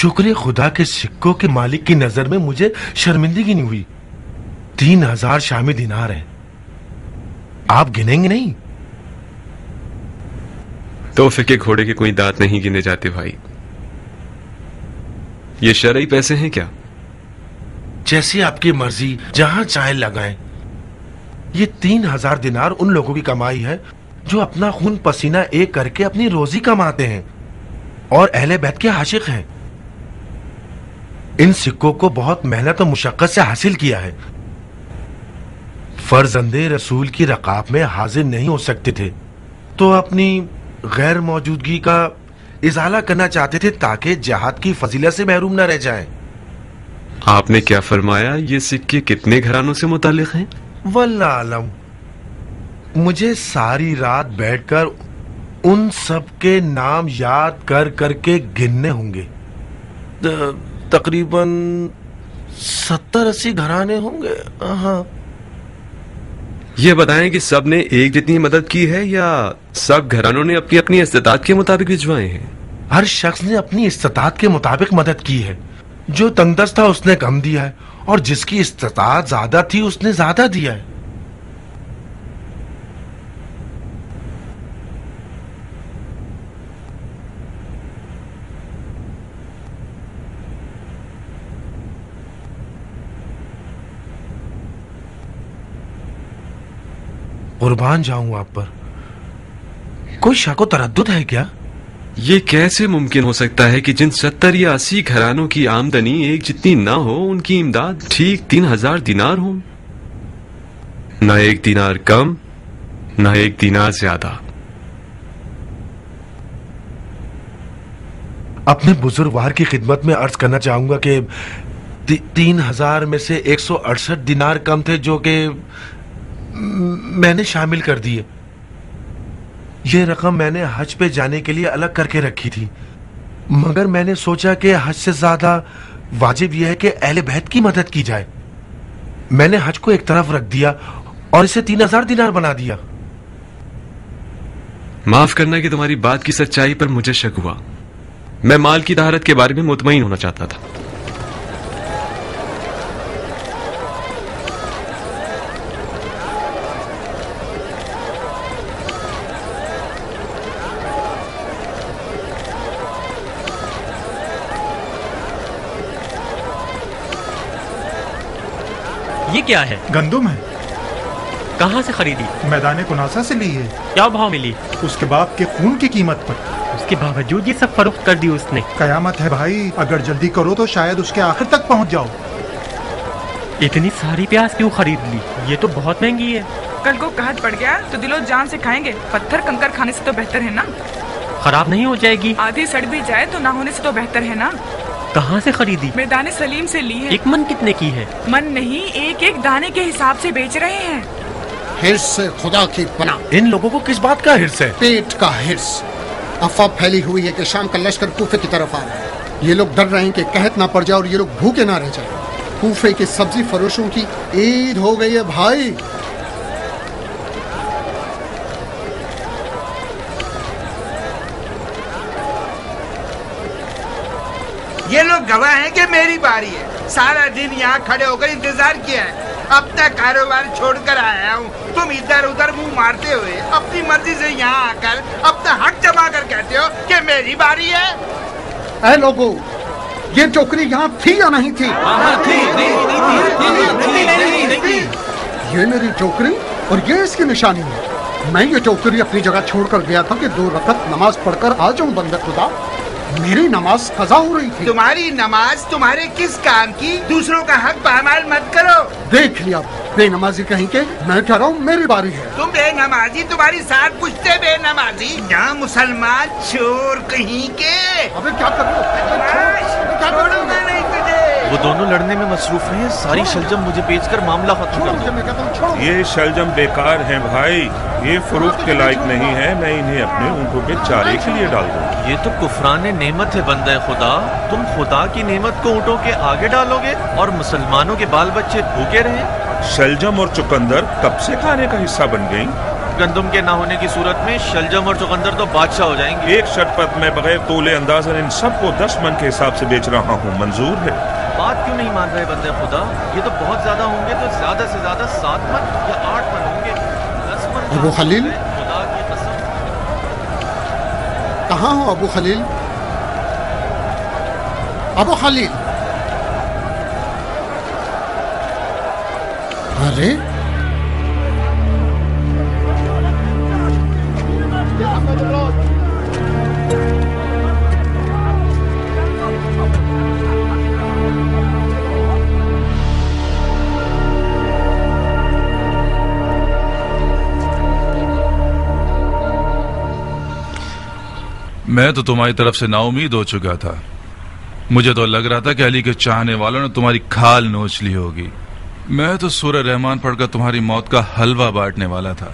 शुक्र खुदा के सिक्कों के मालिक की नजर में मुझे शर्मिंदगी नहीं हुई। 3000 शामी दिनार हैं। आप गिनेंगे नहीं? तोहफे के घोड़े के कोई दांत नहीं गिने जाते भाई। ये शरई पैसे हैं क्या? जैसी आपकी मर्जी, जहां चाहे लगाएं। ये 3000 दिनार उन लोगों की कमाई है जो अपना खून पसीना एक करके अपनी रोजी कमाते हैं और अहले बैत के आशिक हैं। इन सिक्कों को बहुत मेहनत और मुशक्कत से हासिल किया है। फर्जंदे रसूल की रकाब में हाजिर नहीं हो सकते थे तो अपनी गैर मौजूदगी का इजाला करना चाहते थे ताकि जहाद की फजीलत से महरूम न रह जाएं। आपने क्या फरमाया? ये सिक्के कितने घरानों से मुतालिक हैं? वल्लाह आलम। मुझे सारी रात बैठकर उन सब के नाम याद कर करके गिनने होंगे। तकरीबन 70-80 घराने होंगे। हाँ। ये बताएं कि सब ने एक जितनी मदद की है या सब घरानों ने अपनी अपनी इस्तेताअत के मुताबिक भिजवाए हैं? हर शख्स ने अपनी इस्तेताअत के मुताबिक मदद की है। जो तंगदस्त था उसने कम दिया है और जिसकी इस्तेताअत ज्यादा थी उसने ज्यादा दिया है। कुर्बान जाऊं आप पर। कोई शक व तरद्दुद है क्या? ये कैसे मुमकिन हो सकता है कि जिन 70 या 80 घरानों की आमदनी एक जितनी ना हो उनकी इमदाद ठीक 3000 दिनार हो? ना एक दिनार कम, ना एक दिनार ज्यादा। अपने बुजुर्गवार की खिदमत में अर्ज करना चाहूंगा कि 3000 में से 168 दिनार कम थे जो कि मैंने शामिल कर दिए। ये रकम मैंने हज पे जाने के लिए अलग करके रखी थी, मगर मैंने सोचा कि हज से ज्यादा वाजिब यह है कि अहले बैत की मदद की जाए। मैंने हज को एक तरफ रख दिया और इसे 3000 दिनार बना दिया। माफ करना कि तुम्हारी बात की सच्चाई पर मुझे शक हुआ। मैं माल की तहारत के बारे में मुतमईन होना चाहता था। ये क्या है? गंदुम है। कहाँ से खरीदी? मैदान कुनासा से ली है। क्या भाव मिली? उसके बाप के खून की कीमत पर। उसके बावजूद ये सब फरोख्त कर दी उसने। कयामत है भाई, अगर जल्दी करो तो शायद उसके आखिर तक पहुँच जाओ। इतनी सारी प्याज क्यों खरीद ली? ये तो बहुत महंगी है। कल को कहत पड़ गया तो दिलो जान से खाएंगे। पत्थर कंकर खाने से तो बेहतर है ना। खराब नहीं हो जाएगी? आधी सड़ भी जाए तो ना होने से तो बेहतर है ना। कहाँ से खरीदी? मैदान सलीम से ली है। एक मन कितने की है? मन नहीं, एक एक दाने के हिसाब से बेच रहे हैं। हिर्स से खुदा की पनाह। इन लोगों को किस बात का हिर्स है? पेट का हिर्स। अफवाह फैली हुई है कि शाम का लश्कर कूफे की तरफ आ रहा है। ये लोग डर रहे हैं कि कहत ना पड़ जाए और ये लोग भूखे ना रह जाए। कूफे के सब्जी फरोशों की ईद हो गई है भाई। ये लोग गवाह हैं कि मेरी बारी है। सारा दिन यहाँ खड़े होकर इंतजार किया है। अब तक कारोबार छोड़कर आया हूँ। तुम इधर उधर मुंह मारते हुए अपनी मर्जी से यहाँ आकर अब तक हक जमा कर कहते हो कि मेरी बारी है। ऐ लोगों, ये टोकरी यहाँ थी या नहीं थी? ये मेरी टोकरी और ये इसकी निशानी है। मैं ये टोकरी अपनी जगह छोड़कर गया था कि 2 रकअत नमाज पढ़कर आ जाऊं। बंदे खुदा, मेरी नमाज कज़ा हो रही थी। तुम्हारी नमाज तुम्हारे किस काम की? दूसरों का हक पामाल मत करो। देख लिया बेनमाजी कहीं के। मैं कह रहा हूँ मेरी बारी है। तुम बेनमाजी, तुम्हारी साथ पूछते बेनमाजी। यहाँ मुसलमान चोर कहीं के। अबे क्या कर रहे हो? छोड़ूंगा नहीं तुझे। वो दोनों लड़ने में मसरूफ हैं। सारी शलजम मुझे बेचकर मामला खत्म कर दो। ये शलजम बेकार हैं भाई, ये फरोख्त के लायक नहीं है। मैं इन्हें अपने ऊँटों के चारे के लिए डाल दूँ। ये तो कुफरान नेमत है बंदे खुदा। तुम खुदा की नेमत को ऊँटों के आगे डालोगे और मुसलमानों के बाल बच्चे भूखे रहे। शलजम और चुकंदर कब से खाने का हिस्सा बन गई? گندم کے نہ ہونے کی صورت میں شلجم اور چقندر تو بادشاہ ہو جائیں گے. ایک شرط پر میں بغیر تولے اندازن ان سب کو 10 من کے حساب سے بیچ رہا ہوں, منظور ہے؟ بات کیوں نہیں مان رہے بندے خدا؟ یہ تو بہت زیادہ ہوں گے, تو زیادہ سے زیادہ 7 من یا 8 من ہوں گے. 10 من ابو خلیل, خدا کی قسم. کہاں ہو ابو خلیل؟ ابو خلیل, ارے میں تو تمہاری طرف سے نا امید ہو چکا تھا. مجھے تو لگ رہا تھا کہ علی کے چاہنے والوں نے تمہاری کھال نوچ لی ہوگی. میں تو سورہ رحمان پڑھ کر تمہاری موت کا حلوہ بانٹنے والا تھا.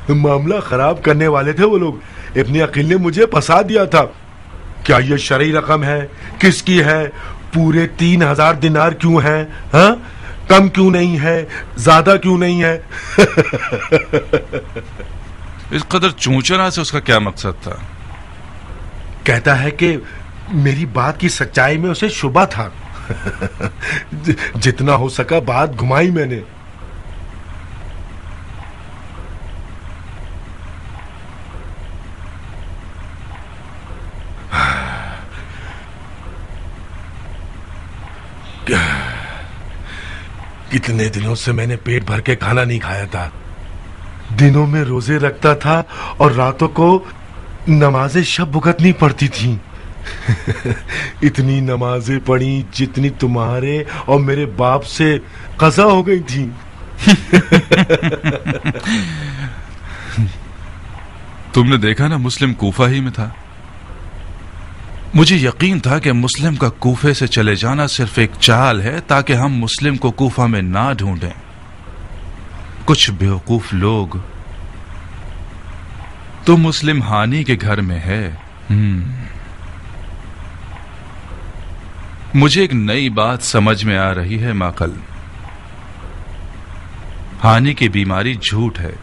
معاملہ خراب کرنے والے تھے وہ لوگ. ابن عقیل نے مجھے پھنسا دیا تھا. کیا یہ شرعی رقم ہے؟ کس کی ہے؟ پورے 3000 دینار کیوں ہے؟ ہاں, کم کیوں نہیں ہے؟ زیادہ کیوں نہیں ہے؟ اس قدر چونچنا سے اس کا کیا مقصد تھا؟ کہتا ہے کہ میری بات کی سچائی میں اسے شبہ تھا. جتنا ہو سکا بات گھمائی میں نے. کتنے دنوں سے میں نے پیٹ بھر کے کھانا نہیں کھایا تھا. دنوں میں روزے رکھتا تھا اور راتوں کو نمازیں شب بھگتنی پڑتی تھیں. اتنی نمازیں پڑھی جتنی تمہارے اور میرے باپ سے قضا ہو گئی تھی. تم نے دیکھا نا, مسلم کوفہ ہی میں تھا. مجھے یقین تھا کہ مسلم کا کوفے سے چلے جانا صرف ایک چال ہے تاکہ ہم مسلم کو کوفہ میں نہ ڈھونڈیں. کچھ بیوقوف لوگ تو مسلم ہانی کے گھر میں ہے. مجھے ایک نئی بات سمجھ میں آ رہی ہے ماقل. ہانی کی بیماری جھوٹ ہے.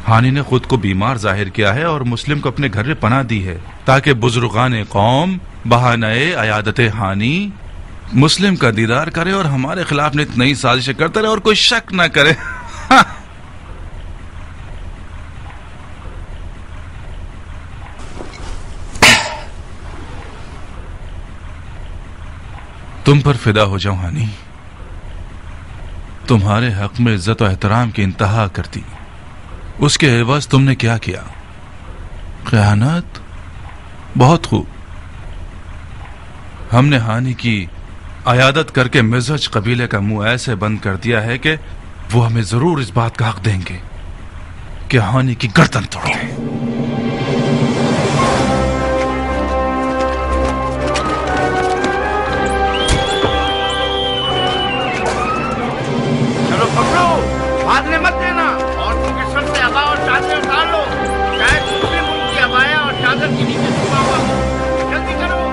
ہانی نے خود کو بیمار ظاہر کیا ہے اور مسلم کو اپنے گھر میں پناہ دی ہے تاکہ بزرگان قوم بہانہ عیادت ہانی مسلم کا دیدار کرے اور ہمارے خلاف نت نئی سازشیں کرتا رہے اور کوئی شک نہ کرے. تم پر فدا ہو جاؤں ہانی. تمہارے حق میں عزت و احترام کی انتہا کرتی. اس کے عوض تم نے کیا کیا؟ خیانت. بہت خوب. ہم نے ہانی کی عیادت کر کے مزج قبیلے کا منہ ایسے بند کر دیا ہے کہ وہ ہمیں ضرور اس بات کا حق دیں گے کہ ہانی کی گردن توڑ دیں. چلو پکڑو, بھاگنے مت دینا. عورتوں کے سر سے ابا اور چادر اتار لو. شاید دوسرے ملک کی ابایا اور چادر کے نیچے چھپا ہوا ہو. جلدی کرو.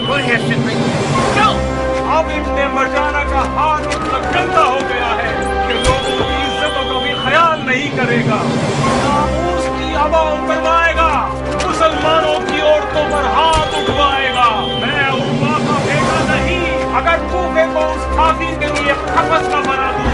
کوئی حیثیت نہیں. اب ابن مرجانہ کا ہاتھ اتنا گندا ہو گیا ہے کہ لوگوں کی عزتوں کا بھی خیال نہیں کرے گا. ناموس کی ابا اتروائے گا, مسلمانوں کی عورتوں پر ہاتھ اٹھوائے گا. میں عروا کا بیٹا نہیں, اگر کوفے کو اس کافر کے لیے قفس نہ بنا دوں.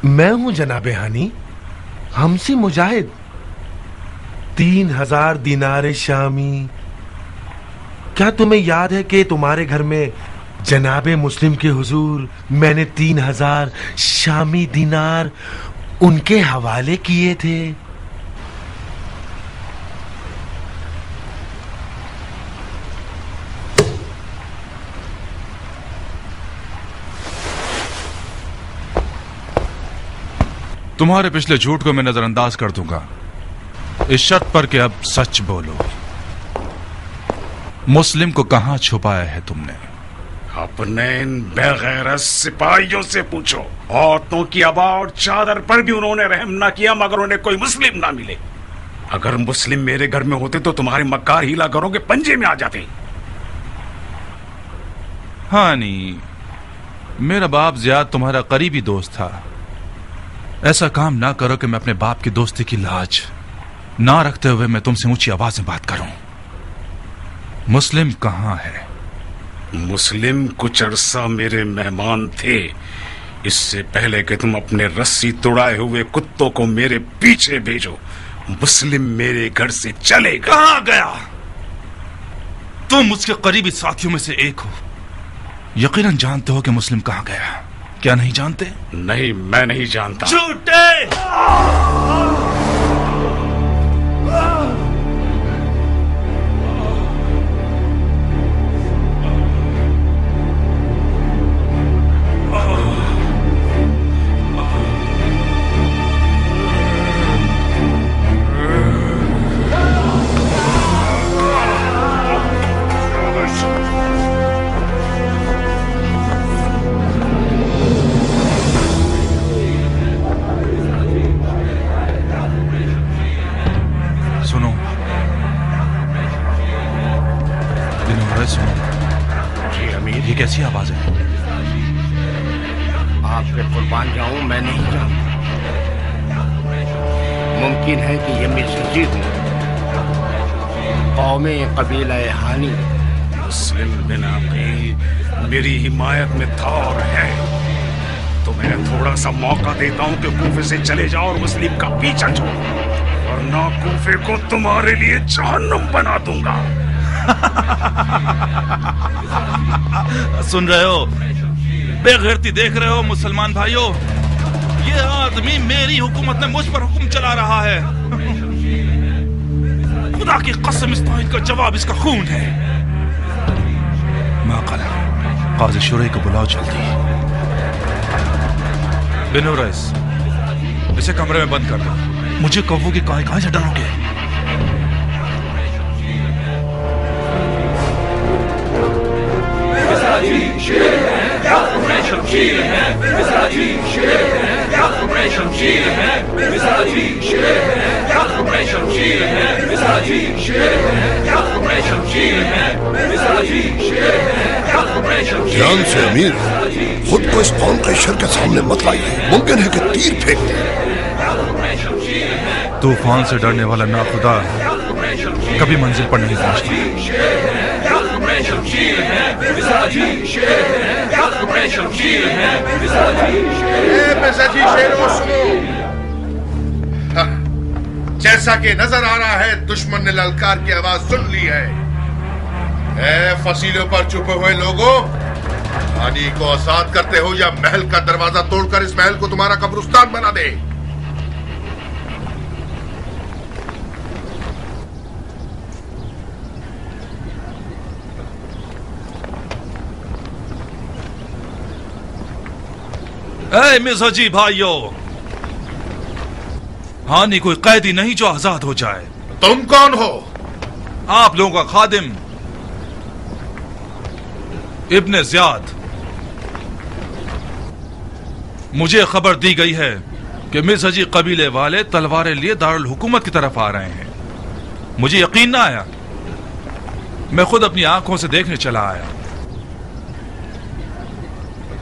میں ہوں جناب ہانی, ہمسی مجاہد. 3000 دینار شامی. کیا تمہیں یاد ہے کہ تمہارے گھر میں جناب مسلم کے حضور میں نے 3000 شامی دینار उनके हवाले किए थे। तुम्हारे पिछले झूठ को मैं नजरअंदाज कर दूंगा, इस शर्त पर कि अब सच बोलो। मुस्लिम को कहां छुपाया है तुमने? अपने इन बेगैरत सिपाहियों से पूछो। औरतों की अबा और चादर पर भी उन्होंने रहम ना किया मगर उन्हें कोई मुस्लिम ना मिले। अगर मुस्लिम मेरे घर में होते तो तुम्हारे मक्कार हीला घरों के पंजे में आ जाते। हानी, मेरा बाप ज़ियाद तुम्हारा करीबी दोस्त था। ऐसा काम ना करो कि मैं अपने बाप की दोस्ती की लाज ना रखते हुए मैं तुमसे ऊंची आवाज में बात करूं। मुस्लिम कहां है? मुस्लिम कुछ अरसा मेरे मेहमान थे। इससे पहले कि तुम अपने रस्सी तुड़ाए हुए कुत्तों को मेरे पीछे भेजो, मुस्लिम मेरे घर से चले गए। कहां गया? तुम उसके करीबी साथियों में से एक हो, यकीनन जानते हो कि मुस्लिम कहां गया। क्या नहीं जानते? नहीं, मैं नहीं जानता। झूठे! कैसी आवाज है? आप पे कुर्बान जाऊं, मैं नहीं जानता। मुमकिन है कि ये मिर्ज़ी हूं, कौमे कबीला हानी। मुस्लिम बिन अकील मेरी हिमायत में था और है। तो मैं थोड़ा सा मौका देता हूं कि कूफे से चले जाओ और मुस्लिम का पीछा छोड़ो, वरना कूफे को तुम्हारे लिए जहन्नुम बना दूंगा। सुन रहे हो? बेगैरती देख रहे हो मुसलमान भाइयों? ये आदमी मेरी हुकूमत में मुझ पर हुक्म चला रहा है। खुदा की कसम, इस तौहीद का जवाब इसका खून है। माक़ला, काज़ी शुरई को बुलाओ जल्दी। बिनो रईस, इसे कमरे में बंद कर दो। मुझे कौवों की कहां से डरोगे? शेर है या तुम्हें शमशीर है, मिज़राजी शेर है या तुम्हें शमशीर है, मिज़राजी शेर है या तुम्हें शमशीर है, मिज़राजी शेर है या तुम्हें शमशीर है, मिज़राजी शेर है या तुम्हें शमशीर। ध्यान से अमीर, खुद को इस कौम के शर के सामने मत लाइए। मुमकिन है कि तीर फेंक दे। तूफान से डरने वाला नाखुदा कभी मंजिल पर नहीं पहुंचता। शमशीर है, मिज़राजी शेर है या तुम्हें शमशीर है, मिज़राजी शेरों सुनो। जैसा कि नजर आ रहा है दुश्मन ने ललकार की आवाज सुन ली है। ए फसीलों पर छुपे हुए लोगों, हानी को आजाद करते हो या महल का दरवाजा तोड़कर इस महल को तुम्हारा कब्रिस्तान बना दे। ऐ मिज़हाजी भाइयों, हानि कोई कैदी नहीं जो आजाद हो जाए। तुम कौन हो? आप लोगों का खादिम इब्ने ज़ियाद। मुझे खबर दी गई है कि मिज़हाजी कबीले वाले तलवारें लिए दारुल हुकूमत की तरफ आ रहे हैं। मुझे यकीन ना आया, मैं खुद अपनी आंखों से देखने चला आया।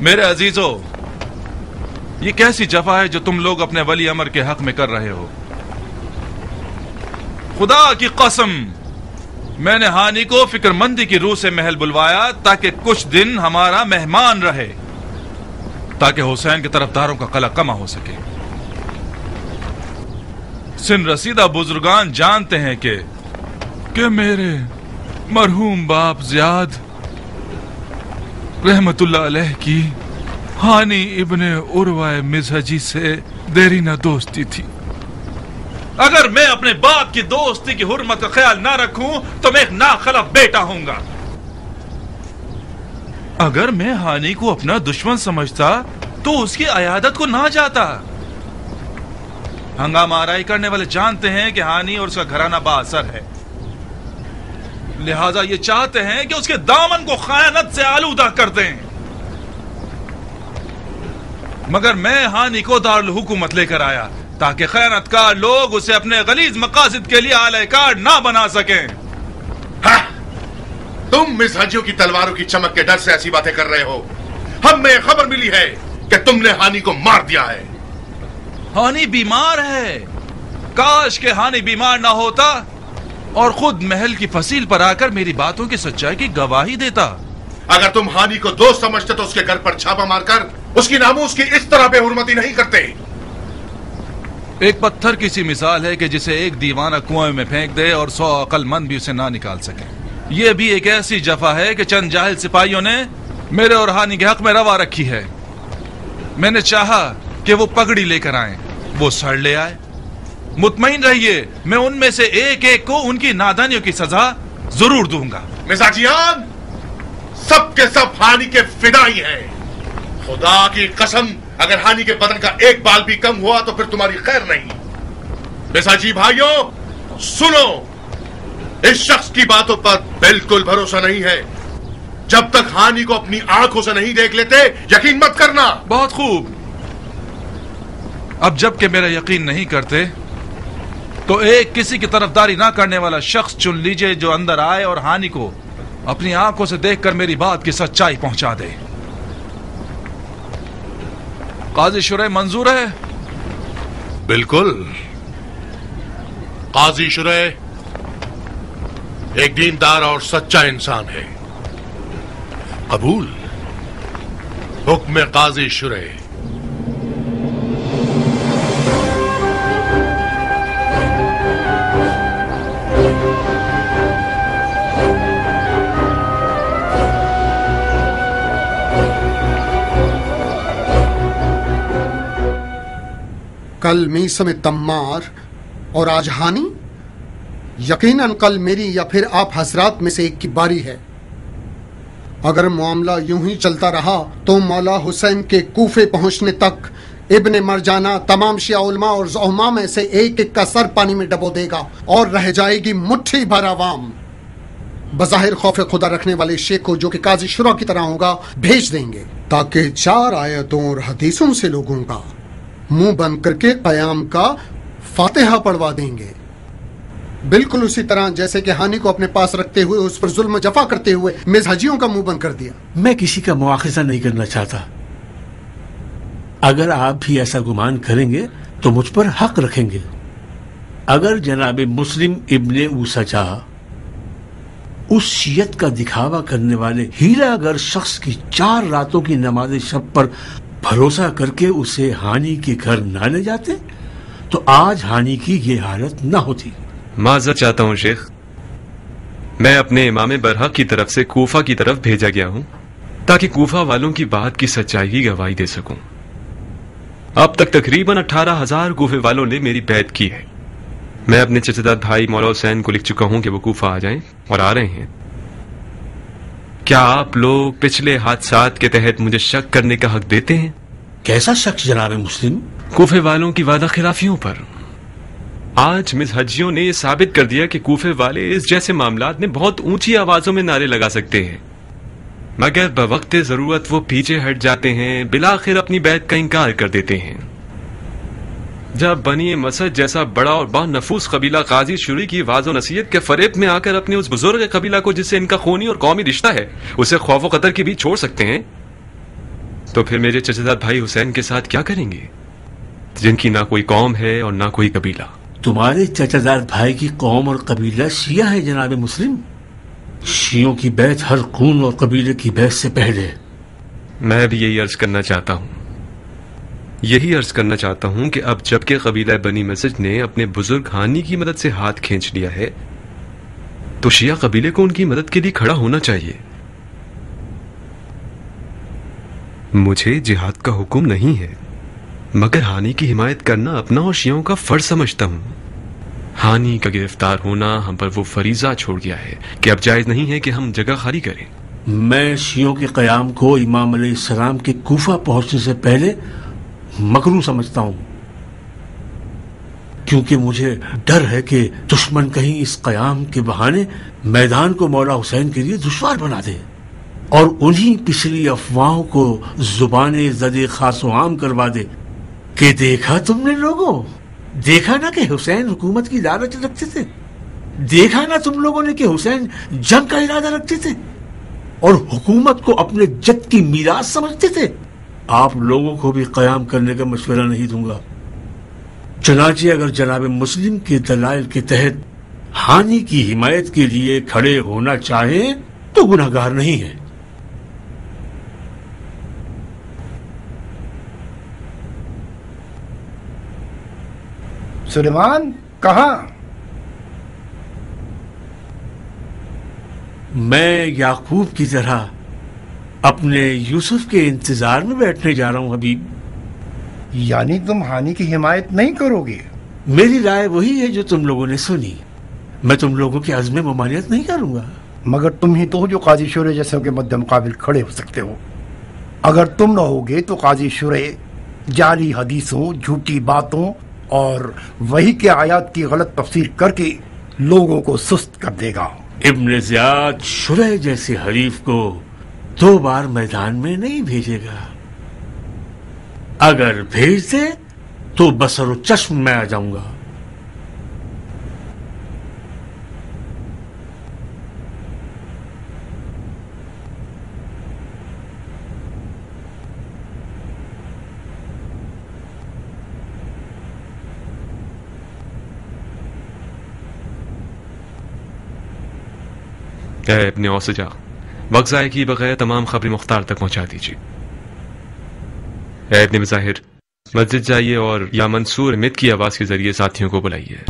मेरे अजीजों, ये कैसी जफा है जो तुम लोग अपने वली अमर के हक में कर रहे हो। खुदा की कसम, मैंने हानि को फिक्रमंदी की रूह से महल बुलवाया ताकि कुछ दिन हमारा मेहमान रहे, ताकि हुसैन के तरफदारों का कला कमा हो सके। सिन रसीदा बुजुर्गान जानते हैं कि मेरे मरहूम बाप ज़ियाद रहमतुल्लाह अलैह की हानि इब्ने उरवा मिज़हाजी से देरी न दोस्ती थी। अगर मैं अपने बाप की दोस्ती की हुर्मत का ख्याल ना रखूं तो मैं एक नाखलफ बेटा होऊंगा। अगर मैं हानि को अपना दुश्मन समझता तो उसकी अयादत को ना जाता। हंगामा आराई करने वाले जानते हैं कि हानि और उसका घराना बाअसर है, लिहाजा ये चाहते हैं कि उसके दामन को खयानत से आलूदा कर दें। मगर मैं हानि को दारुल हुकूमत लेकर आया ताकि खयानतकार लोग उसे अपने गलीज मकासद के लिए आलयकार ना बना सकें। तुम मिज़हजियों की तलवारों की चमक के डर से ऐसी बातें कर रहे हो। हमें खबर मिली है कि तुमने हानि को मार दिया है। हानि बीमार है। काश के हानि बीमार ना होता और खुद महल की फसील पर आकर मेरी बातों की सच्चाई की गवाही देता। अगर तुम हानि को दोस्त समझते तो उसके घर पर छापा मारकर उसकी नामूस की इस तरह बेहुरमती नहीं करते। एक पत्थर की सी मिसाल है कि जिसे एक दीवाना कुएं में फेंक दे और 100 अक्लमंद भी उसे ना निकाल सके। ये भी एक ऐसी जफा है कि चंद जाहिल सिपाहियों ने मेरे और हानि के हक में रवा रखी है। मैंने चाहा कि वो पगड़ी लेकर आए, वो सर ले आए। मुतमईन रहिए, मैं उनमें से एक एक को उनकी नादानियों की सजा जरूर दूंगा। मिजाजियान, सब के सब हानि के फिदाई हैं। खुदा की कसम, अगर हानि के बदन का एक बाल भी कम हुआ तो फिर तुम्हारी खैर नहीं। मिजाजी भाइयों सुनो, इस शख्स की बातों पर बिल्कुल भरोसा नहीं है। जब तक हानि को अपनी आंखों से नहीं देख लेते यकीन मत करना। बहुत खूब। अब जबकि मेरा यकीन नहीं करते तो एक किसी की तरफदारी ना करने वाला शख्स चुन लीजिए जो अंदर आए और हानि को अपनी आंखों से देखकर मेरी बात की सच्चाई पहुंचा दे। काजी शुरैह मंजूर है? बिल्कुल। काजी शुरैह एक दीनदार और सच्चा इंसान है। कबूल। हुक्म काजी शुरैह। कल मीसम तम्मार और आज हानि। यकीनन कल मेरी या फिर आप हजरात में से एक की बारी है। अगर मामला यूं ही चलता रहा तो मौला हुसैन के कूफे पहुंचने तक इब्ने मरजाना तमाम शिया उलमा और ज़ुहमा में से एक एक का सर पानी में डबो देगा और रह जाएगी मुट्ठी भर अवाम। बज़ाहिर खौफ खुदा रखने वाले शेख को, जो कि काजी शुरा की तरह होगा, भेज देंगे ताकि 4 आयतों और हदीसों से लोगों का मुंह बंद करके कयाम का फातिहा पढ़वा देंगे। बिल्कुल उसी तरह जैसे कि हानि को अपने पास रखते हुए उस पर जुल्म जफा करते हुए मिज़हजियों का मुंह बंद कर दिया। मैं किसी का मुआखिजा नहीं करना चाहता। अगर आप भी ऐसा गुमान करेंगे तो मुझ पर हक रखेंगे। अगर जनाब मुस्लिम इब्ने ऊसजा उस शियत का दिखावा करने वाले हीरा अगर शख्स की 4 रातों की नमाज शब पर भरोसा करके उसे हानि के घर ना ले जाते तो आज हानि की ये हालत ना होती। माजरत चाहता हूं शेख, मैं अपने इमाम बरहक की तरफ से कूफा की तरफ भेजा गया हूं ताकि कूफा वालों की बात की सच्चाई की गवाही दे सकूं। अब तक तकरीबन 18,000 कूफे वालों ने मेरी बैत की है। मैं अपने चचेदार भाई मौला हुसैन को लिख चुका हूं कि वो कूफा आ जाएं और आ रहे हैं। क्या आप लोग पिछले हादसात के तहत मुझे शक करने का हक देते हैं? कैसा शक जनाब मुस्लिम? कूफे वालों की वादा खिलाफियों पर। आज मिज़हजियों ने यह साबित कर दिया कि कूफे वाले इस जैसे मामलात में बहुत ऊंची आवाजों में नारे लगा सकते हैं, मगर बवक्त जरूरत वो पीछे हट जाते हैं, बिलाखिर अपनी बैत का इंकार कर देते हैं। जब बनी मसद जैसा बड़ा और बानफूस कबीला काजी शुरी की वाज़ो नसीहत के फरेब में आकर अपने उस बुजुर्ग कबीला को जिससे इनका खूनी और कौमी रिश्ता है उसे खौफ व कतर की भी छोड़ सकते हैं, तो फिर मेरे चचेदार भाई हुसैन के साथ क्या करेंगे जिनकी ना कोई कौम है और ना कोई कबीला? तुम्हारे चचादार भाई की कौम और कबीला शिया है जनाब मुस्लिम। शियों की बैत हर खून और कबीले की बैत से पहले। मैं भी यही अर्ज करना चाहता हूँ, यही अर्ज करना चाहता हूँ कि अब जबकि कबीला बनी मसद ने अपने बुजुर्ग हानी की मदद से हाथ खींच लिया है तो शिया कबीले को उनकी मदद के लिए खड़ा होना चाहिए। मुझे जिहाद का हुक्म नहीं है, मगर हानि की हिमायत करना अपना और शियों का फर्ज समझता हूँ। हानि का गिरफ्तार होना हम पर वो फरीजा छोड़ गया है कि अब जायज नहीं है कि हम जगह खाली करें। मैं शियों के क़याम को इमाम अलैहिस्सलाम के कूफा पहुंचने से पहले मकरूह समझता हूँ, क्योंकि मुझे डर है कि दुश्मन कहीं इस क़याम के बहाने मैदान को मौला हुसैन के लिए दुश्वार बना दे और उन्हीं पिछली अफवाहों को जुबाने ज़दे खासो आम करवा दे कि देखा तुमने लोगों, देखा ना कि हुसैन हुकूमत की लालच रखते थे, देखा ना तुम लोगों ने कि हुसैन जंग का इरादा रखते थे और हुकूमत को अपने जद की मीरास समझते थे। आप लोगों को भी क़याम करने का मशवरा नहीं दूंगा। चनाचे अगर जनाब मुस्लिम के दलाइल के तहत हानि की हिमायत के लिए खड़े होना चाहें तो गुनाहगार नहीं है। सुलेमान कहाँ? मैं याकूब की तरह अपने यूसुफ के इंतजार में बैठने जा रहा हूं हबीब। यानी तुम हानि की हिमायत नहीं करोगे? मेरी राय वही है जो तुम लोगों ने सुनी। मैं तुम लोगों के अज़्म ममानियत नहीं करूंगा। मगर तुम ही तो हो जो काजी शुरे जैसे के मद्दे मुकाबिल खड़े हो सकते हो। अगर तुम न होगे तो काजी शुरे जाली हदीसों, झूठी बातों और वही के आयात की गलत तफसीर करके लोगों को सुस्त कर देगा। इब्न ज़ियाद शुरे जैसे हरीफ को 2 बार मैदान में नहीं भेजेगा। अगर भेज दे तो बसरो चश्म में आ जाऊंगा। अपने औसजा वक्त ज़ाय की बगैर तमाम खबरें मुख्तार तक पहुंचा दीजिए। इब्न मज़ाहिर मस्जिद जाइए और या मंसूर मित की आवाज के जरिए साथियों को बुलाइए।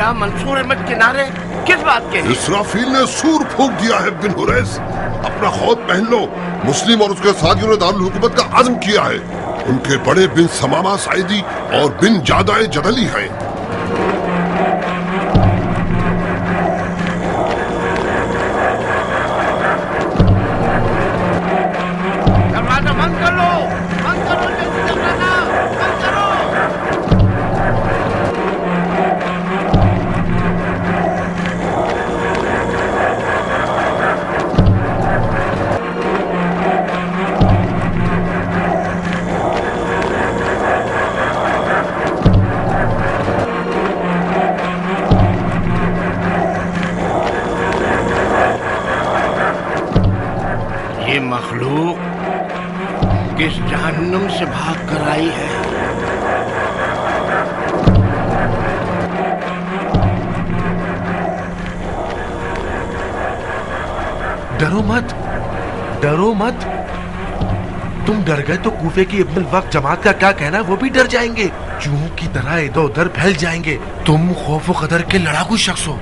मंसूर अहमद के नारे किस बात के? इसराफील ने सूर फूंक दिया है। बिन हुरैस, अपना खौफ पहन लो। मुस्लिम और उसके साथियों ने दारुल हुकूमत का अज़्म किया है। उनके बड़े बिन समामा साइदी और बिन जादाए जदली हैं। दरवाजा बंद कर लो, बंद करो, जल्दी दरवाजा बंद करो। मखलूक किस जहन्नुम से भाग कर आई है? डरो मत, डरो मत। तुम डर गए तो कूफे की इब्नुल वक्त जमात का क्या कहना, वो भी डर जाएंगे। चूहों की तरह इधर उधर फैल जाएंगे। तुम खौफ कदर के लड़ाकू शख्स हो।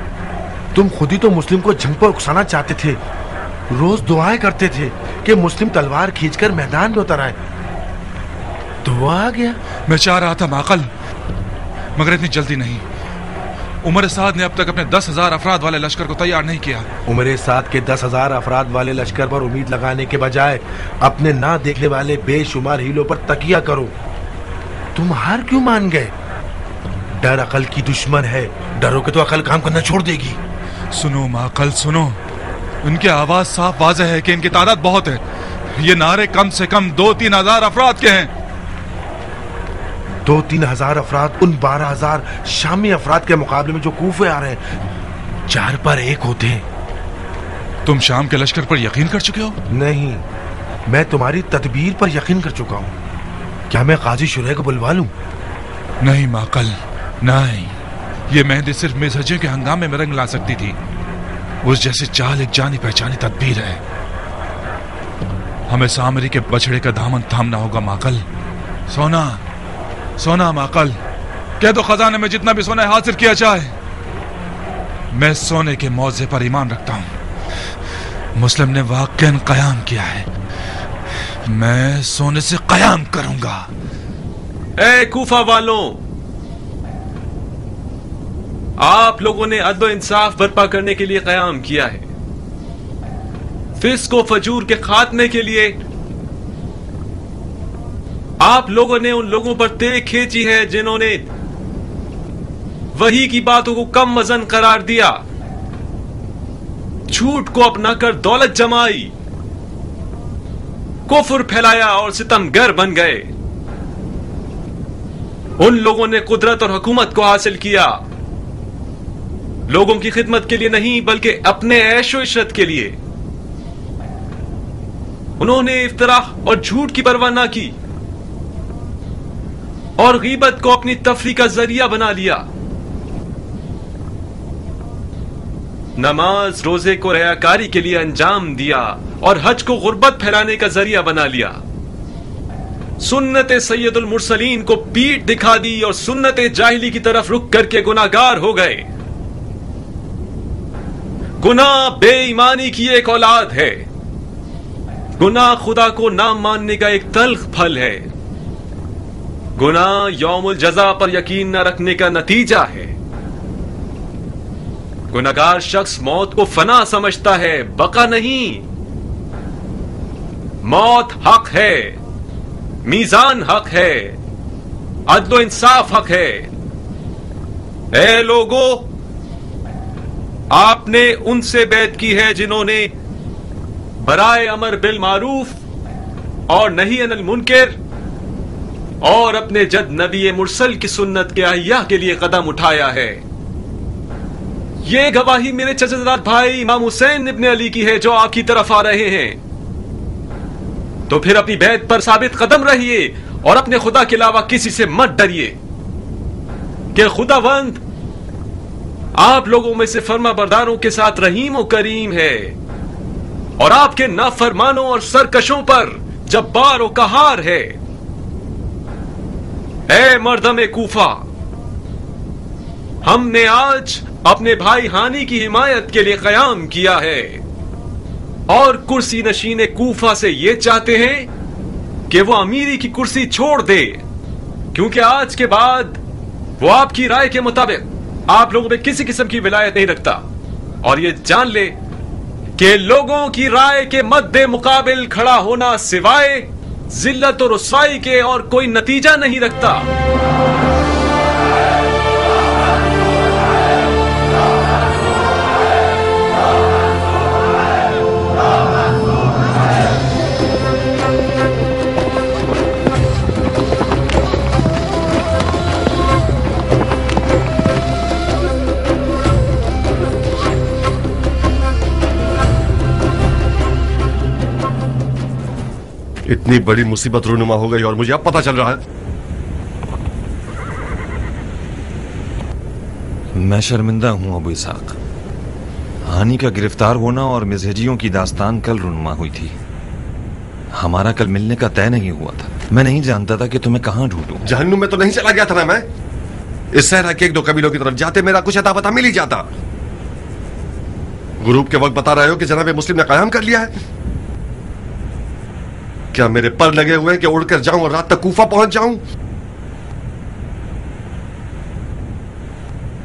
तुम खुद ही तो मुस्लिम को जंग पर उकसाना चाहते थे। रोज दुआएं करते थे कि मुस्लिम तलवार खींचकर मैदान में उतर आए। तो आ गया। मैं चाह रहा था माकल, मगर इतनी जल्दी नहीं। उमर साद ने अब तक अपने 10,000 अफराद वाले लश्कर को तैयार नहीं किया। उमर साद के 10,000 अफराद वाले लश्कर पर उम्मीद लगाने के बजाय अपने ना देखने वाले बेशुमार हीलों पर तकिया करो। तुम हार क्यों मान गए? डर अकल की दुश्मन है, डरोगे तो अकल काम करना छोड़ देगी। सुनो माकल सुनो, उनकी आवाज साफ वाज़ेह है कि इनकी तादाद बहुत है। ये नारे कम से कम 2-3 हजार अफराद के हैं। 2-3 हजार अफराद उन 12,000 शामी अफराद के मुकाबले में जो कूफे आ रहे हैं 4 पर 1 होते हैं। तुम शाम के लश्कर पर यकीन कर चुके हो? नहीं, मैं तुम्हारी तदबीर पर यकीन कर चुका हूँ। क्या मैं काजी शुरैह को बुलवा लूं? नहीं माकल नहीं, ये मेहंदी सिर्फ मिज़हजियों के हंगामे में रंग ला सकती थी। उस जैसे चाल एक जानी पहचानी तदबीर है। हमें सामरी के बछड़े का दामन थामना होगा माकल। सोना सोना माकल, कह दो खजाने में जितना भी सोना है हासिल किया जाए। मैं सोने के मौजे पर ईमान रखता हूं। मुस्लिम ने वाकई कयाम किया है, मैं सोने से कयाम करूंगा। ए कूफा वालों, आप लोगों ने अदल इंसाफ बर्पा करने के लिए कयाम किया है, फिस्क व फजूर के खात्मे के लिए। आप लोगों ने उन लोगों पर तेग खींची है जिन्होंने वही की बातों को कम वजन करार दिया, झूठ को अपनाकर दौलत जमाई, कुफ्र फैलाया और सितमगर बन गए। उन लोगों ने कुदरत और हुकूमत को हासिल किया, लोगों की खिदमत के लिए नहीं बल्कि अपने ऐशो इशरत के लिए। उन्होंने इफ्तरा और झूठ की परवाह ना की और गीबत को अपनी तफरी का जरिया बना लिया। नमाज रोजे को रियाकारी के लिए अंजाम दिया और हज को गुर्बत फैलाने का जरिया बना लिया। सुन्नत सैयदुल मुरसलीन को पीठ दिखा दी और सुन्नत जाहिली की तरफ रुक करके गुनाहगार हो गए। गुनाह बेईमानी की एक औलाद है, गुनाह खुदा को ना मानने का एक तल्ख फल है, गुनाह यौमुल जज़ा पर यकीन न रखने का नतीजा है। गुनाहगार शख्स मौत को फना समझता है, बका नहीं। मौत हक है, मीजान हक है, अदल इंसाफ हक है। ए लोगों, आपने उनसे बैत की है जिन्होंने बराए अमर बिल मारूफ और नही अनिल मुनकर और अपने जद नबी मुरसल की सुन्नत के अहिया के लिए कदम उठाया है। ये गवाही मेरे चचेदार भाई इमाम हुसैन इब्ने अली की है जो आपकी तरफ आ रहे हैं। तो फिर अपनी बैत पर साबित कदम रहिए और अपने खुदा के अलावा किसी से मत डरिए कि खुदावंद आप लोगों में से फर्मा बरदारों के साथ रहीम और करीम है और आपके नाफरमानों और सरकशों पर जब्बार और कहार है। ए मर्दम कूफा, हमने आज अपने भाई हानी की हिमायत के लिए कयाम किया है और कुर्सी नशीन कूफा से ये चाहते हैं कि वो अमीरी की कुर्सी छोड़ दे, क्योंकि आज के बाद वो आपकी राय के मुताबिक आप लोगों में किसी किस्म की विलायत नहीं रखता। और ये जान ले कि लोगों की राय के मद्दे मुकाबिल खड़ा होना सिवाय जिल्लत और रुसवाई के और कोई नतीजा नहीं रखता। इतनी बड़ी मुसीबत रूनुमा हो गई और मुझे अब पता चल रहा है। मैं शर्मिंदा हूं अबू इसाक। हानी का गिरफ्तार होना और मिज़हजियों की दास्तान कल रूनुमा हुई थी। हमारा कल मिलने का तय नहीं हुआ था। मैं नहीं जानता था कि तुम्हें कहां ढूंढूं। जहन्नुम में तो नहीं चला गया था ना मैं। इस सहरा के 1-2 कबीलों की तरफ जाते मेरा कुछ अता पता मिल ही जाता। ग्रुप के वक्त बता रहे हो कि जनाब मुस्लिम ने कयाम कर लिया है। क्या मेरे पर लगे हुए हैं कि उड़कर जाऊं और रात तक कूफा पहुंच जाऊं?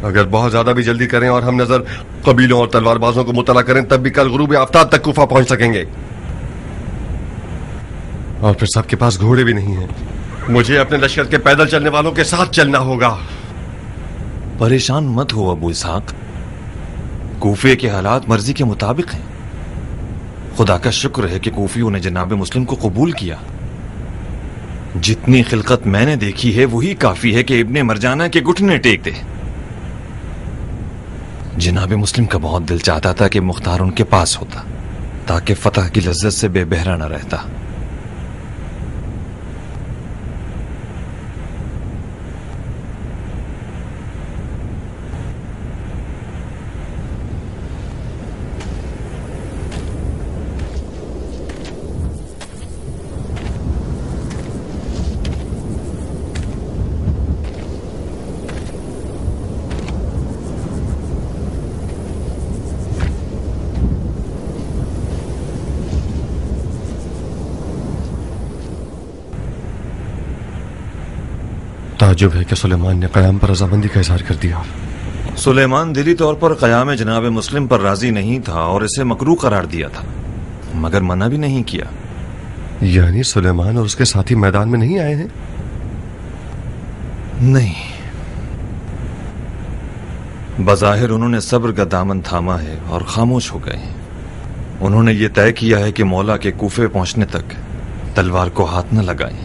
अगर बहुत ज्यादा भी जल्दी करें और हम नजर कबीलों और तलवारबाजों को मुतला करें तब भी कल गुरूब आफ्ताब तक कूफा पहुंच सकेंगे। और फिर सबके पास घोड़े भी नहीं हैं। मुझे अपने लश्कर के पैदल चलने वालों के साथ चलना होगा। परेशान मत हो अबू इसहाक, कूफे के हालात मर्जी के मुताबिक हैं। खुदा का शुक्र है कि कूफियों ने जनाब मुस्लिम को कबूल किया। जितनी खिलकत मैंने देखी है वही काफी है कि इब्ने मरजाना के घुटने टेक दे। जनाब मुस्लिम का बहुत दिल चाहता था कि मुख्तार उनके पास होता ताकि फतह की लज्जत से बेबहरा न रहता। ताजुब है कि सुलेमान ने क़याम पर रज़ामंदी का इजहार कर दिया। सुलेमान दिली तौर पर क़याम जनाब मुस्लिम पर राजी नहीं था और इसे मकरूह करार दिया था, मगर मना भी नहीं किया। यानी सुलेमान और उसके साथी मैदान में नहीं आए हैं? नहीं, बज़ाहिर उन्होंने सब्र का दामन थामा है और खामोश हो गए। उन्होंने ये तय किया है कि मौला के कूफे पहुंचने तक तलवार को हाथ न लगाएं।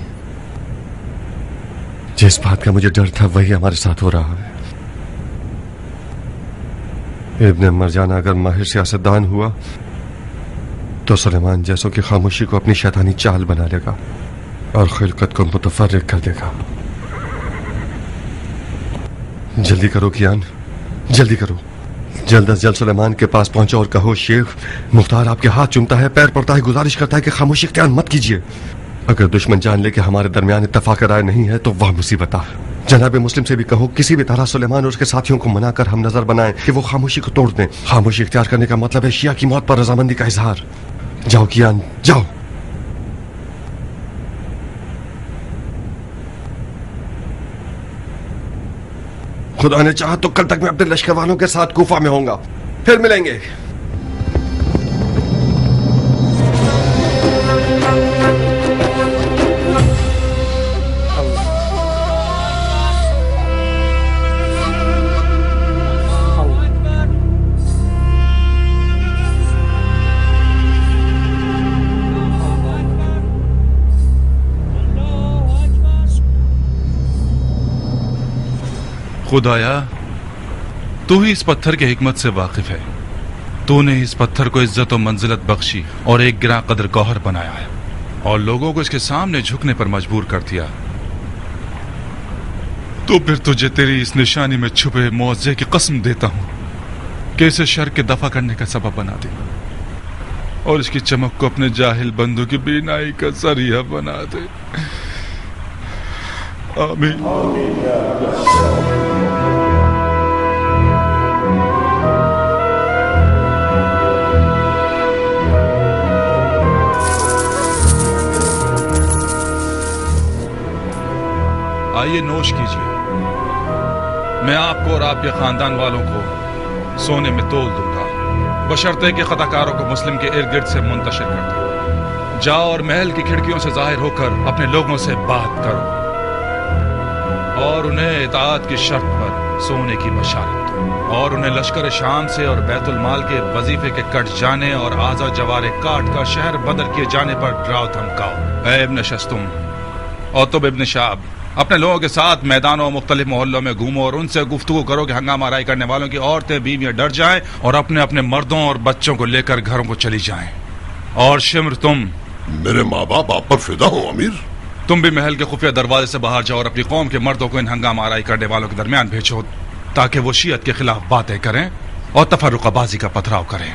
जिस बात का मुझे डर था वही हमारे साथ हो रहा है। इब्ने मरजाना अगर माहिर सियासतदान हुआ तो सुलेमान जैसों की खामोशी को अपनी शैतानी चाल बना लेगा और खिलकत को मुतफर्रिक कर देगा। जल्दी करो कियान, जल्दी करो। जल्द अज जल्द सुलेमान के पास पहुंचो और कहो, शेख मुख्तार आपके हाथ चूमता है, पैर पड़ता है, गुजारिश करता है कि खामोशी इख्तियार मत कीजिए। अगर दुश्मन जान ले कि हमारे दरमियान इत्तफाक राय नहीं है तो वह मुसीबत है। जनाब मुस्लिम से भी कहो किसी भी तरह सुलेमान और उसके साथियों को मनाकर हम नजर बनाएं कि वो खामोशी को तोड़ दें। खामोशी इख्तियार करने का मतलब है शिया की मौत पर रजामंदी का इजहार। जाओ कियान, जाओ। खुदा ने चाहा तो कल तक मैं अपने लश्कर वालों के साथ कूफा में होऊंगा। फिर मिलेंगे। खुदाया, तू ही इस पत्थर के हिकमत से वाकिफ है। तूने इस पत्थर को इज्जत और मंजिलत बख्शी और एक गिरा कदर गौहर बनाया है और लोगों को इसके सामने झुकने पर मजबूर कर दिया। तो फिर तुझे तेरी इस निशानी में छुपे मुआवजे की कसम देता हूं कि इसे शर के दफा करने का सबब बना दे और इसकी चमक को अपने जाहिल बंदों की बीनाई का जरिया बना दे। आमीन। आइए नोश कीजिए। मैं आपको और आपके खानदान वालों को सोने में तोल दूंगा, बशर्ते कि खताकारों को मुस्लिम के इर्द गिर्द से मुंतशिर कर दो। जाओ और महल की खिड़कियों से जाहिर होकर अपने लोगों से बात करो और उन्हें इताअत की शर्त पर सोने की बशारत दो और उन्हें लश्कर शाम से और बैतुल माल के वजीफे के कट जाने और आजा जवारे काट कर शहर बदर किए जाने पर डराओ धमकाओ। ऐ इब्न शस्तुम और तुम इब्न शाब, अपने लोगों के साथ मैदानों और मुख्तलिफ मोहल्लों में घूमो और उनसे गुफ्तगू करो कि हंगामा आराई करने वालों की औरतें बीवियां डर जाएं और अपने अपने मर्दों और बच्चों को लेकर घरों को चली जाएं। और शिम्र, तुम मेरे माँ बाप आप पर फिदा हो अमीर। तुम भी महल के खुफिया दरवाजे से बाहर जाओ और अपनी कौम के मर्दों को इन हंगामा आराई करने वालों के दरमियान भेजो ताकि वो शियत के खिलाफ बातें करें और तफर्रुक़बाजी का पथराव करें।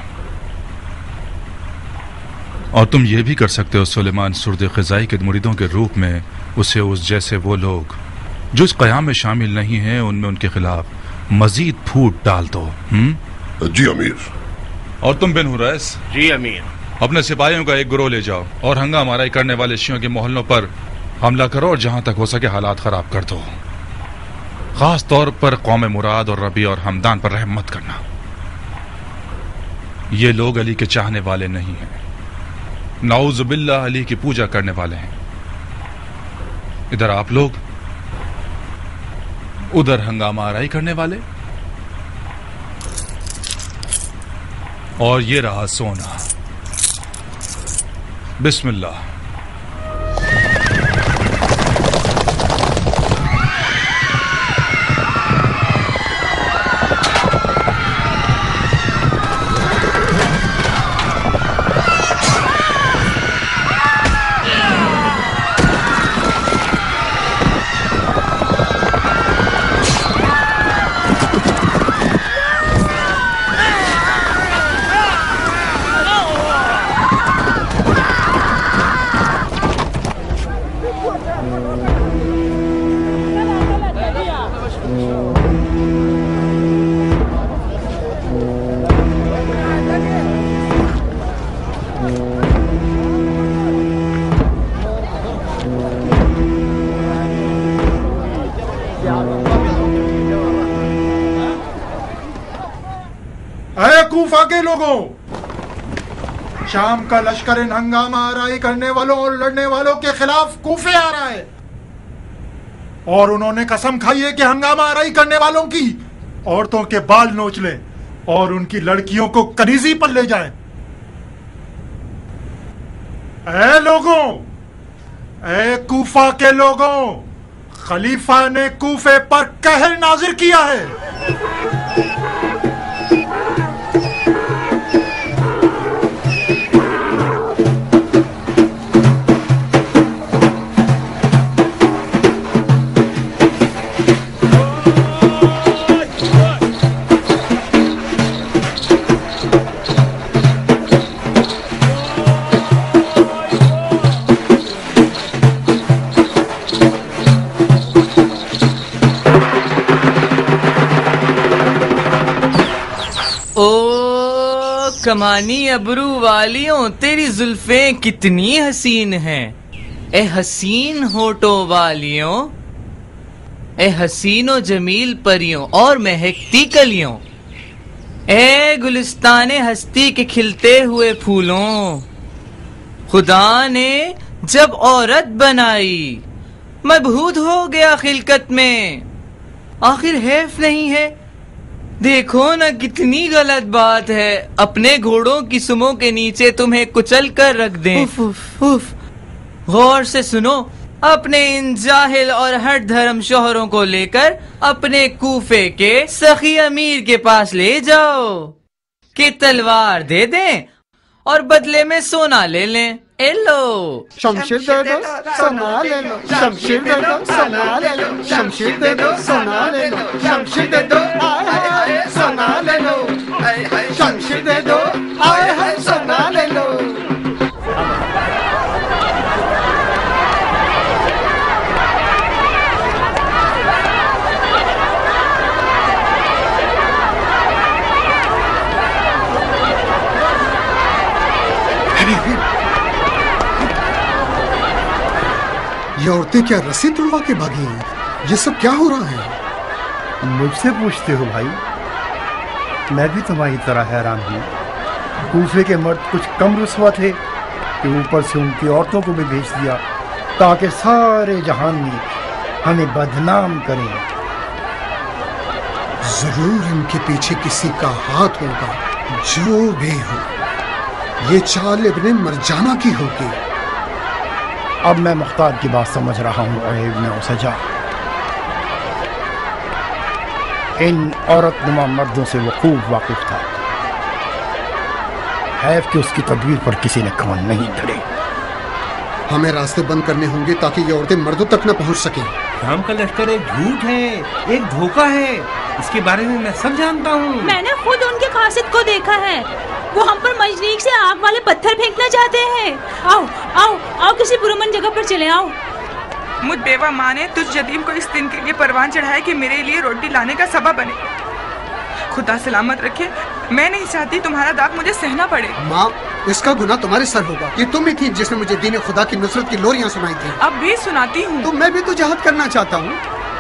और तुम ये भी कर सकते हो सुलेमान सुर्द ख़िज़ाई के मुरीदों के रूप में उसे उस जैसे वो लोग जो इस क़याम में शामिल नहीं हैं उनमें उनके खिलाफ मजीद फूट डाल दो। जी अमीर। और तुम बिन हुरैस? जी अमीर। اپنے سپاہیوں کا ایک گروہ لے جاؤ اور ہنگامہ آرائی کرنے والے شیعوں کے محلوں پر حملہ کرو اور جہاں تک ہو سکے حالات خراب کر دو. خاص طور پر قوم مراد اور ربیع اور حمدان پر رحم مت کرنا. یہ لوگ علی کے چاہنے والے نہیں ہیں. نعوذ باللہ علی کی پوجا کرنے والے ہیں. ادھر آپ لوگ، ادھر ہنگامہ آرائی کرنے والے. اور یہ رہا سونا. بسم اللہ. کوفہ کے لوگوں، شام کا لشکر ان ہنگامہ آرائی کرنے والوں اور لڑنے والوں کے خلاف کوفے آ رہا ہے، اور انہوں نے قسم کھائی ہے کہ ہنگامہ آرائی کرنے والوں کی عورتوں کے بال نوچ لیں اور ان کی لڑکیوں کو کنیزی پر لے جائیں. اے لوگوں، اے کوفہ کے لوگوں، خلیفہ نے کوفے پر قہر نازل کیا ہے. کمانی ابرو والیوں، تیری زلفیں کتنی حسین ہیں. اے حسین ہونٹوں والیوں، اے حسین و جمیل پریوں اور مہکتی کلیوں، اے گلستان ہستی کے کھلتے ہوئے پھولوں. خدا نے جب عورت بنائی مبہوت ہو گیا خلقت میں، آخر حیف نہیں ہے. دیکھو نا کتنی غلط بات ہے اپنے گھوڑوں کی سموں کے نیچے تمہیں کچل کر رکھ دیں. غور سے سنو، اپنے ان جاہل اور ہٹ دھرم شوہروں کو لے کر اپنے کوفے کے سخی امیر کے پاس لے جاؤ کہ تلوار دے دیں اور بدلے میں سونا لے لیں. اے لو شمشیر دے دو سونا لے لو، شمشیر دے دو سونا لے لو، شمشیر دے دو سونا لے لو، شمشیر دے دو سونا لے لو، شمشیر دے دو سونا لے لو. یہ عورتیں کیا رسی تڑوا کے بھاگی ہیں؟ یہ سب کیا ہو رہا ہے؟ مجھ سے پوچھتے ہو بھائی؟ میں بھی تمہاری طرح حیران ہوں. کوفے کے مرد کچھ کم رسوا تھے کہ اوپر سے ان کی عورتوں کو بھی بھیج دیا تاکہ سارے جہان میں ہمیں بدنام کریں. ضرور ان کے پیچھے کسی کا ہاتھ ہوگا. جو بھی ہو، یہ چال ابن مرجانہ کی ہوگی. اب میں مختار کی بات سمجھ رہا ہوں. اے ابن اوسجا، ان عورت نما مردوں سے وہ خوب واقف تھا. حیف کہ اس کی تدبیر پر کسی نے کان نہیں دھرے. ہمیں راستے بند کرنے ہوں گے تاکہ یہ عورتیں مردوں تک نہ پہنچ سکیں. شام کا لشکر ایک جھوٹ ہے، ایک دھوکہ ہے. اس کے بارے میں سب جانتا ہوں. میں نے خود ان کے قاصد کو دیکھا ہے. وہ ہم پر مجنیق سے آگ والے پتھر پھینکنا چاہتے ہیں. آؤ آؤ آؤ، کسی پرامن جگہ پر چلے آؤ. مجھ بیوہ ماں نے تجھ یتیم کو اس دن کے لیے پروان چڑھایا کہ میرے لیے روٹی لانے کا سبب بنے. خدا سلامت رکھے. میں نہیں چاہتی تمہارا داغ مجھے سہنا پڑے. ماں اس کا گناہ تمہارے سر ہوگا. یہ تم ہی تھی جس نے مجھے دین خدا کی نصرت کی لوریاں سنائی تھی. اب بھی سناتی ہوں. تو میں بھی تو جہاد کرنا چاہتا ہوں.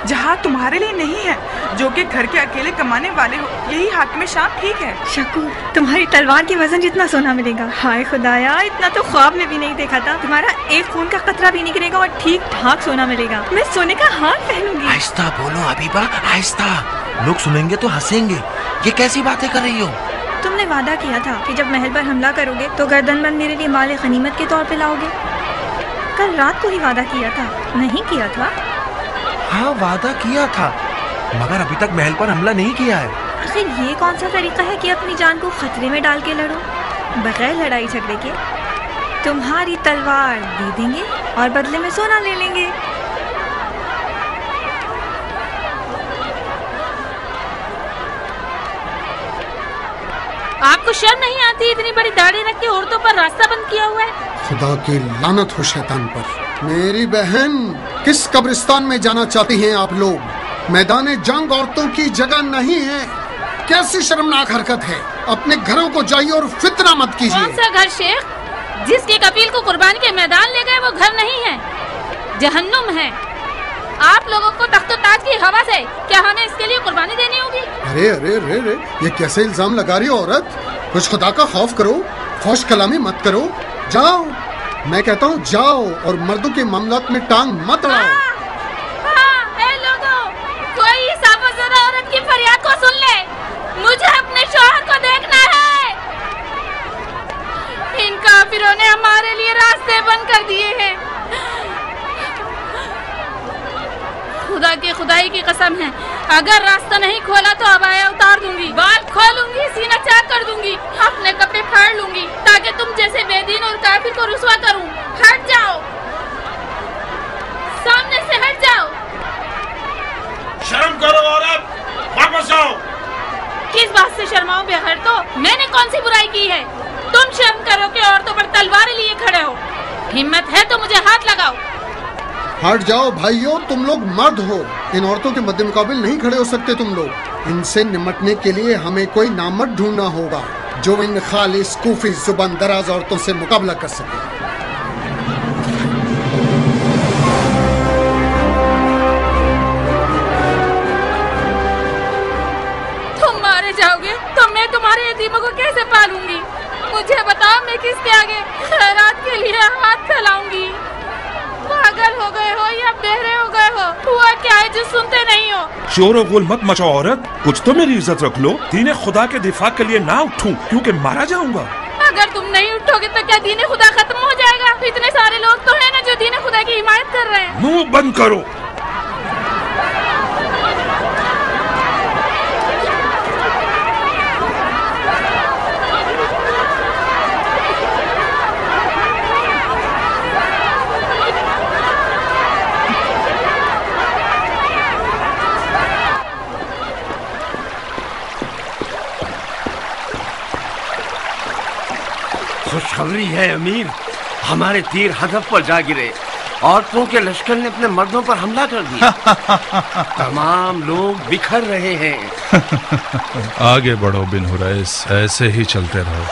جہاد تمہارے لیے نہیں ہے جو کہ گھر کے اکیلے کمانے والے ہو. یہی حاکم شام ٹھیک ہے. شکور تمہاری تلوار کے وزن جتنا سونا ملے گا. ہائے خدایا اتنا تو خواب میں بھی نہیں دیکھا تھا. تمہارا ایک خون کا قطرہ بھی نہیں گرے گا اور ٹھیک ٹھاک سونا ملے گا. میں سونے کا ہار پہنوں گی. آہستہ بولو حبیبہ آہستہ. لوگ سنیں گے تو ہنسیں گے. یہ کیسی باتیں کر رہی ہو؟ تم نے وعدہ کیا تھا کہ جب محل پر حملہ کرو گے تو گردن بند میرے لیے مال غنیمت کے طور پہ لاؤ گے. کل رات کو ہی وعدہ کیا تھا نہیں کیا تھا؟ ہاں وعدہ کیا تھا مگر ابھی تک محل پر حملہ نہیں کیا ہے. آخر یہ کون سا طریقہ ہے کہ اپنی جان کو خطرے میں ڈال کے لڑو بغیر لڑائی جھگڑے کے؟ تمہاری تلوار دے دیں گے اور بدلے میں سونا لے لیں گے. آپ کو شرم نہیں آتی اتنی بڑی داڑھی رکھ کے عورتوں پر راستہ بند کیا ہوا ہے؟ خدا کی لعنت ہو شیطان پر. میری بہن کس قبرستان میں جانا چاہتی ہیں آپ لوگ؟ میدان جنگ عورتوں کی جگہ نہیں ہے. کیسی شرمناک حرکت ہے. اپنے گھروں کو جائیے اور فتنہ مت کیجیے. کون سا گھر شیخ؟ جس کے کفیل کو قربانی کے میدان لے گئے وہ گھر نہیں ہے جہنم ہے. آپ لوگوں کو تخت و تاج کی ہوا سے کیا ہمیں اس کے لیے قربانی دینی ہوگی؟ ارے ارے ارے ارے یہ کیسے الزام لگا رہی ہو عورت؟ کچھ خدا کا خوف کرو. فوش کلامی مت کرو. جاؤ میں کہتا ہوں جاؤ اور مردوں کے معاملات میں ٹانگ مت اڑاؤ. اے لوگوں کوئی صاف زدہ عورت کی فریاد کو سن لے. مجھے اپنے شوہر کو دیکھنا ہے. ان کافروں نے ہمارے لیے راستے بند کر دیے ہیں. خدا کی خدائی کی قسم ہے اگر راستہ نہیں کھولا تو عبایا اتار دوں گی, بال کھولوں گی, سینہ چاک کر دوں گی, اپنے کپڑے پھاڑ لوں گی تاکہ تم جیسے بے دین اور کافر کو رسوا کروں. ہٹ جاؤ, سامنے سے ہٹ جاؤ. شرم کرو عورت, واپس آؤ. کس بات سے شرماؤں بغیر؟ تو میں نے کون سی برائی کی ہے؟ تم شرم کرو کہ عورتوں پر تلواریں لیے کھڑے ہو. ہمت ہے تو مجھے ہاتھ لگاؤ. ہٹ جاؤ بھائیو, تم لوگ مرد ہو. ان عورتوں کے مد مقابل نہیں کھڑے ہو سکتے تم لوگ. ان سے نمٹنے کے لیے ہمیں کوئی نامرد ڈھونڈنا ہوگا جو ان خالص کوفی زبان دراز عورتوں سے مقابلہ کر سکے. تم مارے جاؤ گے تو میں تمہارے یتیموں کو کیسے پالوں گی؟ مجھے بتاؤ میں کس کے آگے خیرات کے لیے ہاتھ پھیلاؤں گی؟ پاگل ہو گئے ہو یا بہرے ہو گئے ہو؟ ہوا کیا ہے جو سنتے نہیں ہو؟ شور و غل مت مچاؤ عورت. کچھ تو میری عزت رکھ لو. دین خدا کے دفاع کے لیے نہ اٹھوں کیونکہ مارا جاؤں گا. اگر تم نہیں اٹھو گے تو کیا دین خدا ختم ہو جائے گا؟ اتنے سارے لوگ تو ہیں نا جو دین خدا کی حمایت کر رہے ہیں. منہ بند کرو. خوشخبری ہے امیر, ہمارے تیر ہدف پر جا گرے. عورتوں کے لشکر نے اپنے مردوں پر حملہ کر دیا. تمام لوگ بکھر رہے ہیں. آگے بڑھو بن حریث, ایسے ہی چلتے رہو.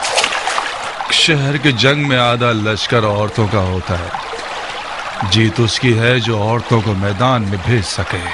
شہر کے جنگ میں آدھا لشکر عورتوں کا ہوتا ہے. جیت اس کی ہے جو عورتوں کو میدان میں بھیج سکے.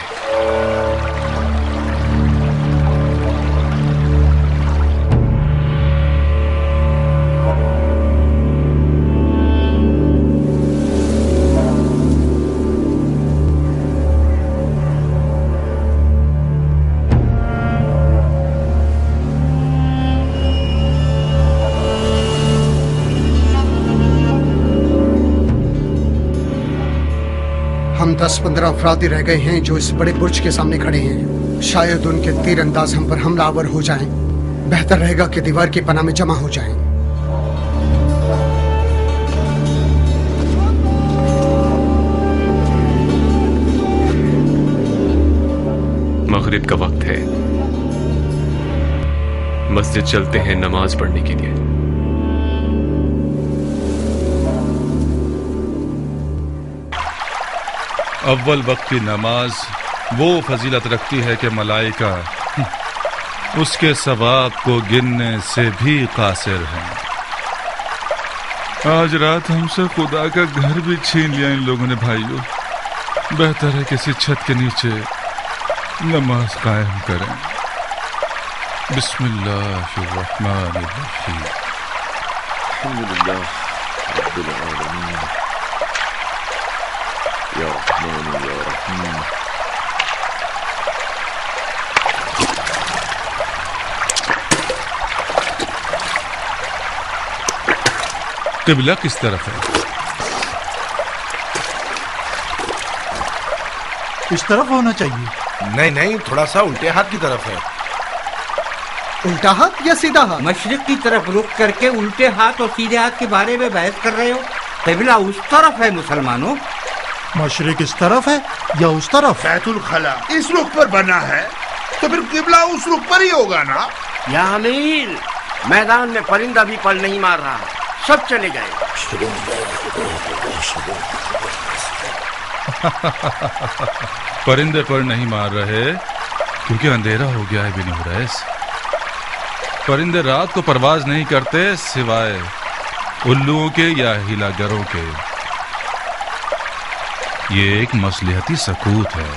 ہم 10-15 افراد ہی رہ گئے ہیں جو اس بڑے برج کے سامنے کھڑے ہیں. شاید ان کے تیر انداز ہم پر حملہ آور ہو جائیں. بہتر رہے گا کہ دیوار کی پناہ میں جمع ہو جائیں. مغرب کا وقت ہے, مسجد چلتے ہیں نماز پڑھنے کے لیے. اول وقت کی نماز وہ فضیلت رکھتی ہے کہ ملائکہ اس کے ثواب کو گننے سے بھی قاصر ہیں. آج رات ہم سے خدا کا گھر بھی چھین لیا ان لوگوں نے بھائیوں. بہتر ہے کسی چھت کے نیچے نماز قائم کریں. بسم اللہ الرحمن الرحیم. الحمدللہ رب العالمین یا رحمان یا رحیم. قبلہ کس طرف ہے؟ اس طرف ہونا چاہیے. نہیں تھوڑا سا الٹے ہاتھ کی طرف ہے. الٹا ہاتھ یا سیدھا ہاتھ؟ مشرق کی طرف رخ کر کے الٹے ہاتھ اور سیدھے ہاتھ کے بارے میں بحث کر رہے ہو. قبلہ اس طرف ہے مسلمانوں. مشرق اس طرف ہے یا اس طرف؟ بیت الخلا اس رخ پر بنا ہے تو پھر قبلہ اس رخ پر ہی ہوگا نا. یا امیر، میدان میں پرندہ بھی پل نہیں مار رہا، سب چلے گئے. پرندے پر نہیں مار رہے کیونکہ اندھیرا ہو گیا ہے بن حریث. پرندے رات کو پرواز نہیں کرتے سوائے الوؤں کے یا ہیلا گروں کے. یہ ایک مصلحتی سکوت ہے،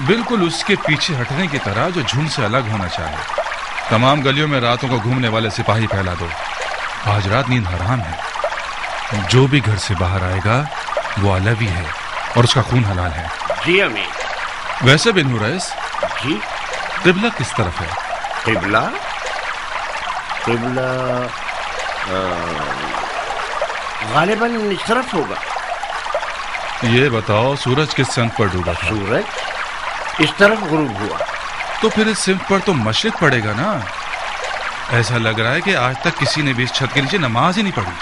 بالکل اس کے پیچھے ہٹنے کی طرح جو جھنڈ سے الگ ہونا چاہے. تمام گلیوں میں راتوں کو گھومنے والے سپاہی پھیلا دو. آج رات نیند حرام ہے. جو بھی گھر سے باہر آئے گا وہ علوی ہے اور اس کا خون حلال ہے. جی امیر. ویسے بن حریث جی، قبلہ کس طرف ہے؟ قبلہ غالباً اس طرف ہوگا. یہ بتاؤ سورج کس سمت پر ڈوبا تھا؟ سورج اس طرف غروب ہوا. تو پھر اس سمت پر تو مشرق پڑے گا نا. ایسا لگ رہا ہے کہ آج تک کسی نے بھی اس چھت کے نیچے نماز ہی نہیں پڑھی.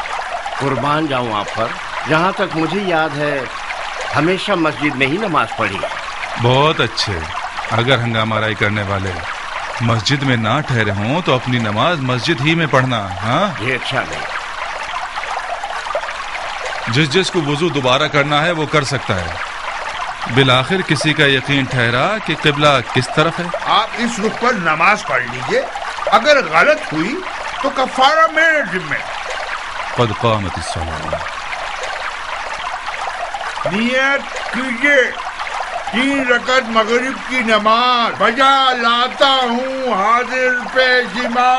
قربان جاؤں آپ پر، جہاں تک مجھے یاد ہے ہمیشہ مسجد میں ہی نماز پڑھی. بہت اچھے. اگر ہنگامہ آرائی کرنے والے مسجد میں نہ ٹھہرے ہوں تو اپنی نماز مسجد ہی میں پڑھنا. ہاں یہ اچھا نہیں. جس کو وضو دوبارہ کرنا ہے وہ کر سکتا ہے. بالآخر کسی کا یقین ٹھہرا کہ قبلہ کس طرف ہے. آپ اس رخ پر نماز پڑھ لیجئے. اگر غلط ہوئی تو کفارہ میرے ذمہ. قد قامت الصلاۃ. نیت کیجئے 3 رکعت مغرب کی نماز بجا لاتا ہوں حاضر پیشما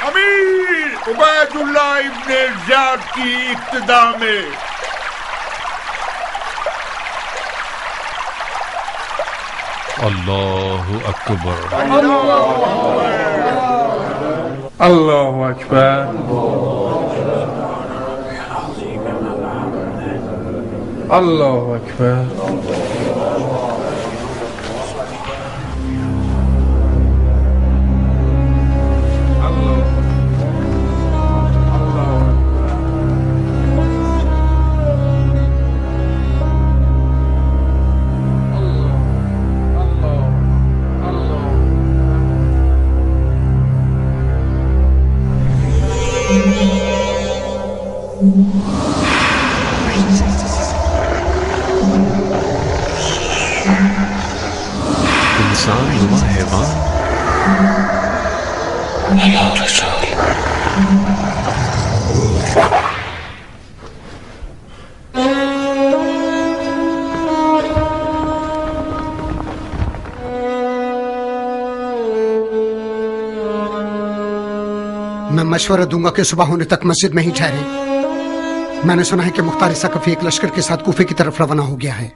امیر عبید اللہ ابن زیاد کی اقتدا میں. اللہ اکبر. اللہ اکبر. اللہ اکبر. انسان نما حیوان. میں مشورہ دوں گا کہ صبح ہونے تک مسجد میں ہی ٹھہرے. میں نے سنا ہے کہ مختار ثقفی ایک لشکر کے ساتھ کوفے کی طرف روانہ ہو گیا ہے.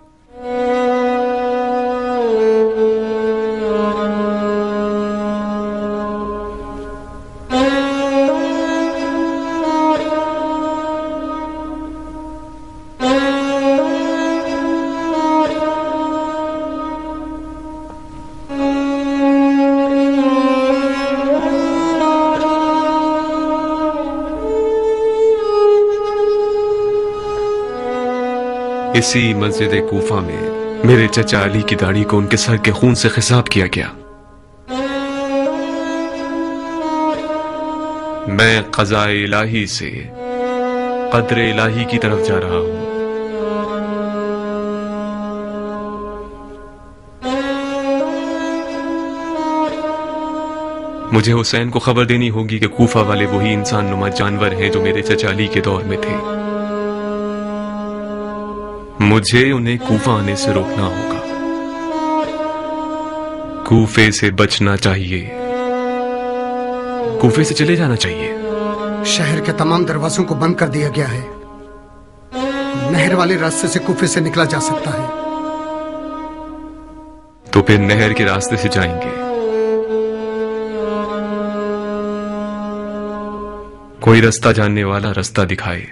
اسی مسجد کوفہ میں میرے چچا علی کی داڑھی کو ان کے سر کے خون سے خضاب کیا گیا. میں قضاء الہی سے قدر الہی کی طرف جا رہا ہوں. مجھے حسین کو خبر دینی ہوگی کہ کوفہ والے وہی انسان نما جانور ہیں جو میرے چچا علی کے دور میں تھے. مجھے انہیں کوفہ آنے سے روکنا ہوگا. کوفے سے بچنا چاہیے. کوفے سے چلے جانا چاہیے. شہر کے تمام دروازوں کو بند کر دیا گیا ہے. نہر والے راستے سے کوفے سے نکلا جا سکتا ہے. تو پھر نہر کے راستے سے جائیں گے. کوئی رستہ جاننے والا رستہ دکھائے.